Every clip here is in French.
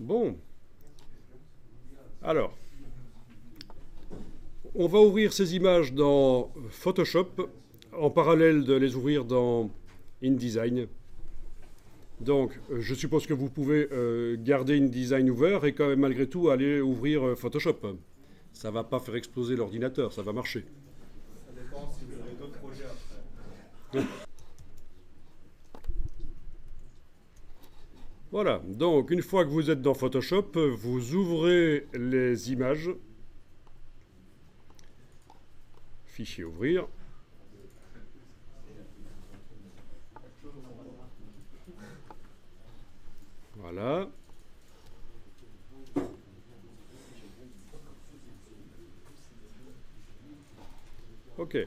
Bon, alors, on va ouvrir ces images dans Photoshop, en parallèle de les ouvrir dans InDesign. Donc, je suppose que vous pouvez garder InDesign ouvert et quand même malgré tout aller ouvrir Photoshop. Ça ne va pas faire exploser l'ordinateur, ça va marcher. Ça dépend si vous avez d'autres projets après. Voilà, donc une fois que vous êtes dans Photoshop, vous ouvrez les images. Fichier ouvrir. Voilà. OK.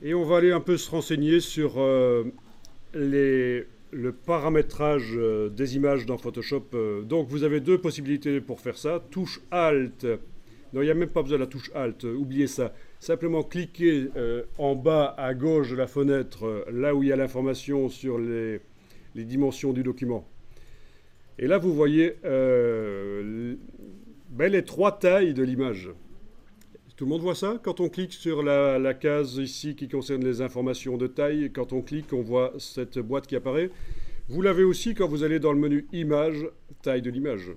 Et on va aller un peu se renseigner sur le paramétrage des images dans Photoshop. Donc vous avez deux possibilités pour faire ça. Touche Alt. Non, il n'y a même pas besoin de la touche Alt. Oubliez ça. Simplement cliquez en bas à gauche de la fenêtre, là où il y a l'information sur les dimensions du document. Et là, vous voyez les trois tailles de l'image. Tout le monde voit ça? Quand on clique sur la case ici qui concerne les informations de taille, quand on clique, on voit cette boîte qui apparaît. Vous l'avez aussi quand vous allez dans le menu Image, taille de l'image.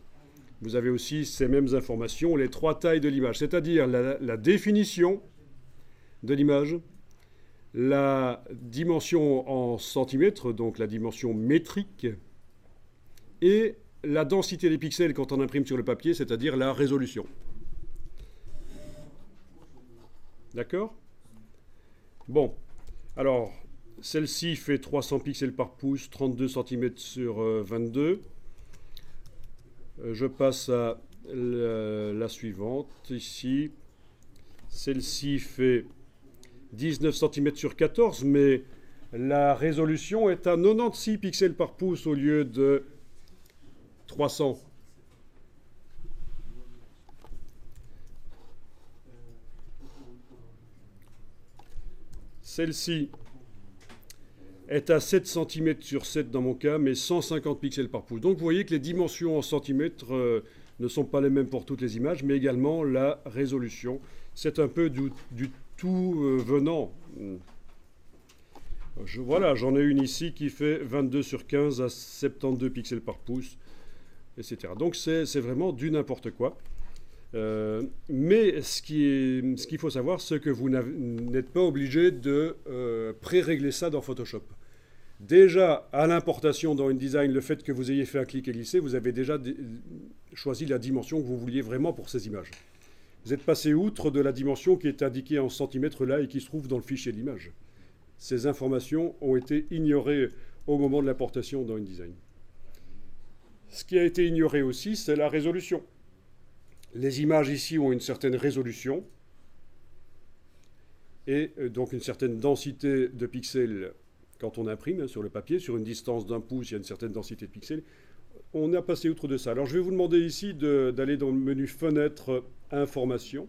Vous avez aussi ces mêmes informations, les trois tailles de l'image, c'est-à-dire la définition de l'image, la dimension en centimètres, donc la dimension métrique, et la densité des pixels quand on imprime sur le papier, c'est-à-dire la résolution. D'accord? Bon, alors, celle-ci fait 300 pixels par pouce, 32 cm sur 22. Je passe à la suivante, ici. Celle-ci fait 19 cm sur 14, mais la résolution est à 96 pixels par pouce au lieu de 300. Celle-ci est à 7 cm sur 7 dans mon cas, mais 150 pixels par pouce. Donc vous voyez que les dimensions en centimètres ne sont pas les mêmes pour toutes les images, mais également la résolution. C'est un peu du tout venant. Voilà, j'en ai une ici qui fait 22 sur 15 à 72 pixels par pouce, etc. Donc c'est vraiment du n'importe quoi. Mais ce qu'il faut savoir, c'est que vous n'êtes pas obligé de pré-régler ça dans Photoshop. Déjà, à l'importation dans InDesign, le fait que vous ayez fait un clic et glissé, vous avez déjà choisi la dimension que vous vouliez vraiment pour ces images. Vous êtes passé outre de la dimension qui est indiquée en centimètres là et qui se trouve dans le fichier d'image. Ces informations ont été ignorées au moment de l'importation dans InDesign. Ce qui a été ignoré aussi, c'est la résolution. Les images ici ont une certaine résolution et donc une certaine densité de pixels quand on imprime sur le papier. Sur une distance d'1 pouce, il y a une certaine densité de pixels. On a passé outre de ça. Alors je vais vous demander ici d'aller dans le menu Fenêtre, Information.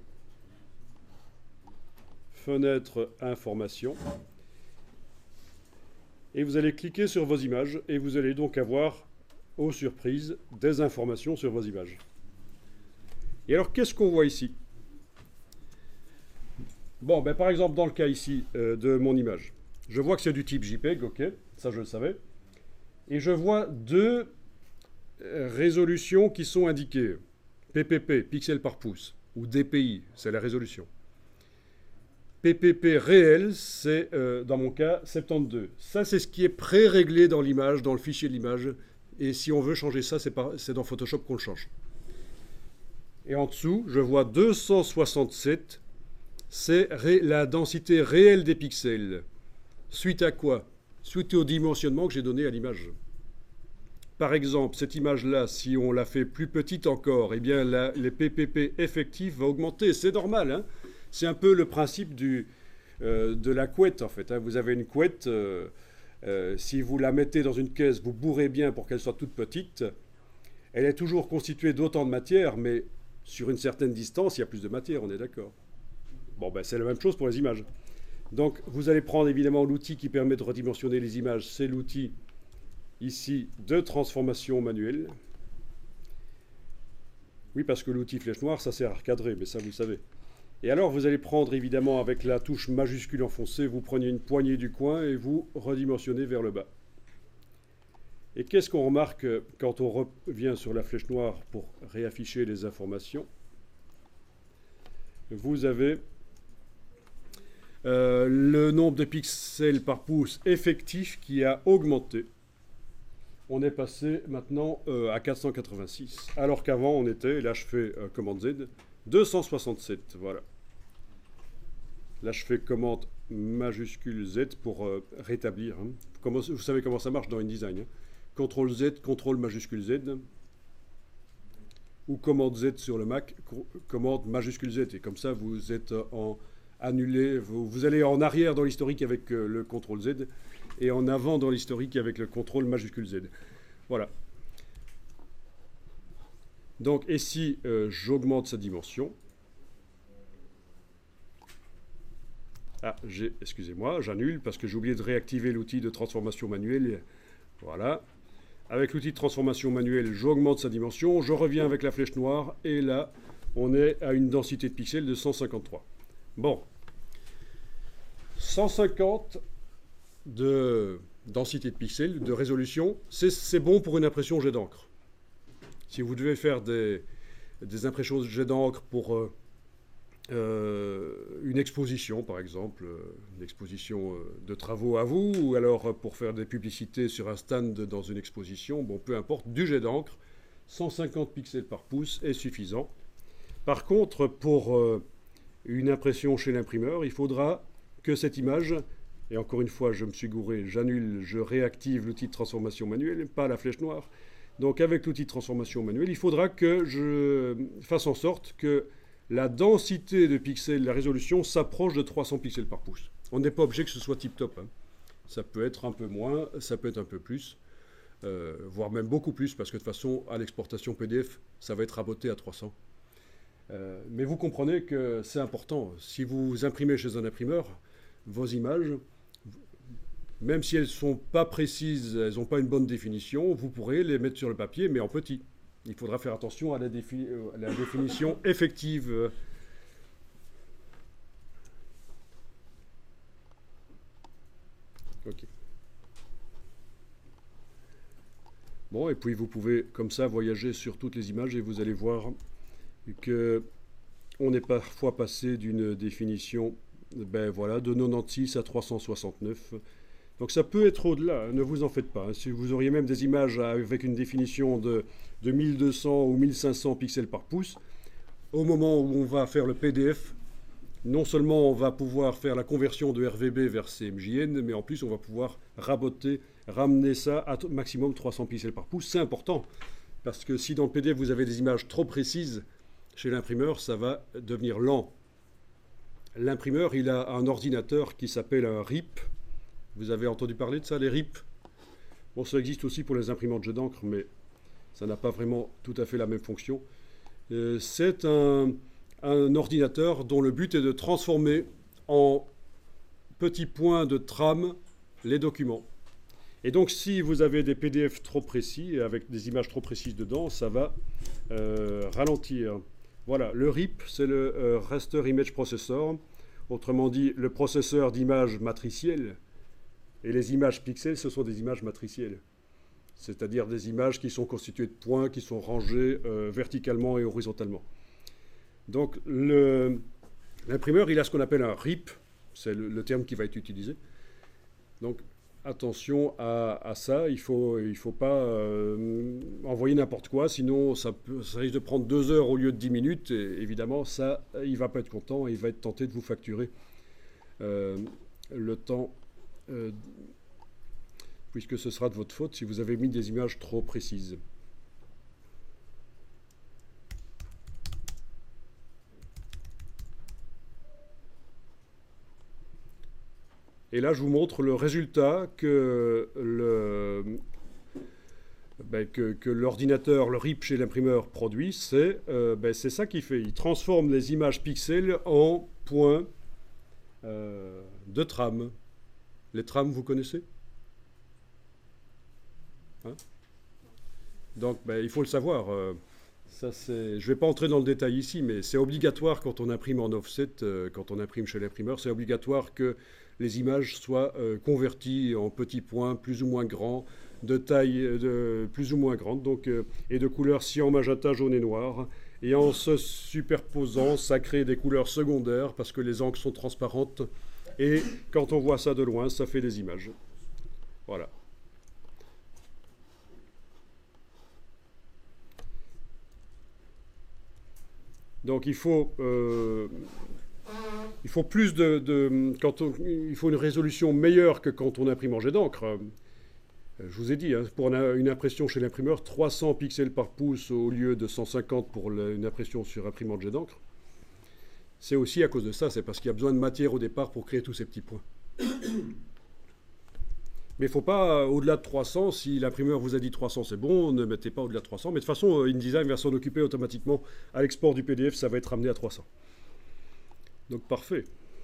Fenêtre, Information. Et vous allez cliquer sur vos images et vous allez donc avoir, aux surprises, des informations sur vos images. Et alors, qu'est-ce qu'on voit ici? Bon, par exemple, dans le cas ici de mon image, je vois que c'est du type JPEG, ok, ça je le savais. Et je vois deux résolutions qui sont indiquées. PPP, pixels par pouce, ou DPI, c'est la résolution. PPP réel, c'est, dans mon cas, 72. Ça, c'est ce qui est pré-réglé dans l'image, dans le fichier de l'image. Et si on veut changer ça, c'est dans Photoshop qu'on le change. Et en dessous, je vois 267, c'est la densité réelle des pixels. Suite à quoi? Suite au dimensionnement que j'ai donné à l'image. Par exemple, cette image-là, si on la fait plus petite encore, eh bien, les PPP effectifs vont augmenter. C'est normal, hein? C'est un peu le principe de la couette, en fait. Hein. Vous avez une couette, si vous la mettez dans une caisse, vous bourrez bien pour qu'elle soit toute petite. Elle est toujours constituée d'autant de matière, mais sur une certaine distance, il y a plus de matière, on est d'accord. Bon, c'est la même chose pour les images. Donc, vous allez prendre évidemment l'outil qui permet de redimensionner les images. C'est l'outil ici de transformation manuelle. Oui, parce que l'outil flèche noire, ça sert à recadrer, mais ça, vous le savez. Et alors, vous allez prendre évidemment avec la touche majuscule enfoncée, vous prenez une poignée du coin et vous redimensionnez vers le bas. Et qu'est-ce qu'on remarque quand on revient sur la flèche noire pour réafficher les informations? Vous avez le nombre de pixels par pouce effectif qui a augmenté. On est passé maintenant à 486, alors qu'avant on était, là je fais commande Z, 267, voilà. Là je fais commande majuscule Z pour rétablir. Hein. Vous savez comment ça marche dans InDesign. Hein. CTRL Z, CTRL majuscule Z, ou commande Z sur le Mac, commande majuscule Z, et comme ça vous êtes en annulé, vous allez en arrière dans l'historique avec le CTRL Z, et en avant dans l'historique avec le CTRL majuscule Z. Voilà. Donc, et si j'augmente sa dimension, excusez-moi, j'annule parce que j'ai oublié de réactiver l'outil de transformation manuelle. Voilà. Avec l'outil de transformation manuelle, j'augmente sa dimension, je reviens avec la flèche noire, et là, on est à une densité de pixels de 153. Bon. 150 de densité de pixels, de résolution, c'est bon pour une impression jet d'encre. Si vous devez faire des impressions jet d'encre pour une exposition, par exemple, une exposition de travaux à vous, ou alors pour faire des publicités sur un stand dans une exposition, bon, peu importe, du jet d'encre, 150 pixels par pouce est suffisant. Par contre, pour une impression chez l'imprimeur, il faudra que cette image, et encore une fois, je me suis gouré, j'annule, je réactive l'outil de transformation manuelle, pas la flèche noire. Donc avec l'outil de transformation manuelle, il faudra que je fasse en sorte que la densité de pixels, la résolution, s'approche de 300 pixels par pouce. On n'est pas obligé que ce soit tip-top. Hein. Ça peut être un peu moins, ça peut être un peu plus, voire même beaucoup plus, parce que de toute façon, à l'exportation PDF, ça va être raboté à 300. Mais vous comprenez que c'est important. Si vous imprimez chez un imprimeur, vos images, même si elles ne sont pas précises, elles n'ont pas une bonne définition, vous pourrez les mettre sur le papier, mais en petit. Il faudra faire attention à la définition effective. Ok. Bon, et puis vous pouvez comme ça voyager sur toutes les images et vous allez voir que on est parfois passé d'une définition voilà, de 96 à 369. Donc ça peut être au-delà, hein, ne vous en faites pas. Hein. Si vous auriez même des images avec une définition de 1200 ou 1500 pixels par pouce, au moment où on va faire le PDF, non seulement on va pouvoir faire la conversion de RVB vers CMJN, mais en plus on va pouvoir ramener ça à maximum 300 pixels par pouce. C'est important, parce que si dans le PDF vous avez des images trop précises, chez l'imprimeur, ça va devenir lent. L'imprimeur, il a un ordinateur qui s'appelle un RIP. Vous avez entendu parler de ça, les RIP? Bon, ça existe aussi pour les imprimantes jet d'encre, mais ça n'a pas vraiment tout à fait la même fonction. C'est un ordinateur dont le but est de transformer en petits points de trame les documents. Et donc, si vous avez des PDF trop précis, avec des images trop précises dedans, ça va ralentir. Voilà, le RIP, c'est le Raster Image Processor, autrement dit, le processeur d'images matricielles. Et les images pixels, ce sont des images matricielles. C'est-à-dire des images qui sont constituées de points, qui sont rangées verticalement et horizontalement. Donc, l'imprimeur, il a ce qu'on appelle un RIP, c'est le terme qui va être utilisé. Donc, attention à ça, il faut pas envoyer n'importe quoi, sinon ça risque de prendre 2 heures au lieu de 10 minutes, et évidemment, ça, il ne va pas être content, et il va être tenté de vous facturer le temps, puisque ce sera de votre faute si vous avez mis des images trop précises. Et là, je vous montre le résultat que l'ordinateur, le RIP chez l'imprimeur produit. C'est ça qu'il fait. Il transforme les images pixels en points de trame. Les trames, vous connaissez? Hein? Donc, ben, il faut le savoir. Je ne vais pas entrer dans le détail ici, mais c'est obligatoire quand on imprime en offset, quand on imprime chez l'imprimeur, c'est obligatoire que les images soient converties en petits points plus ou moins grands, de taille plus ou moins grande, donc, et de couleurs cyan, magenta, jaune et noir. Et en se superposant, ça crée des couleurs secondaires parce que les encres sont transparentes. Et quand on voit ça de loin, ça fait des images. Voilà. Donc il faut plus il faut une résolution meilleure que quand on imprime en jet d'encre. Je vous ai dit, hein, pour une impression chez l'imprimeur, 300 pixels par pouce au lieu de 150 pour une impression sur imprimante jet d'encre. C'est aussi à cause de ça, c'est parce qu'il y a besoin de matière au départ pour créer tous ces petits points. Mais il ne faut pas au-delà de 300, si l'imprimeur vous a dit 300 c'est bon, ne mettez pas au-delà de 300. Mais de toute façon, InDesign va s'en occuper automatiquement. À l'export du PDF, ça va être ramené à 300. Donc parfait.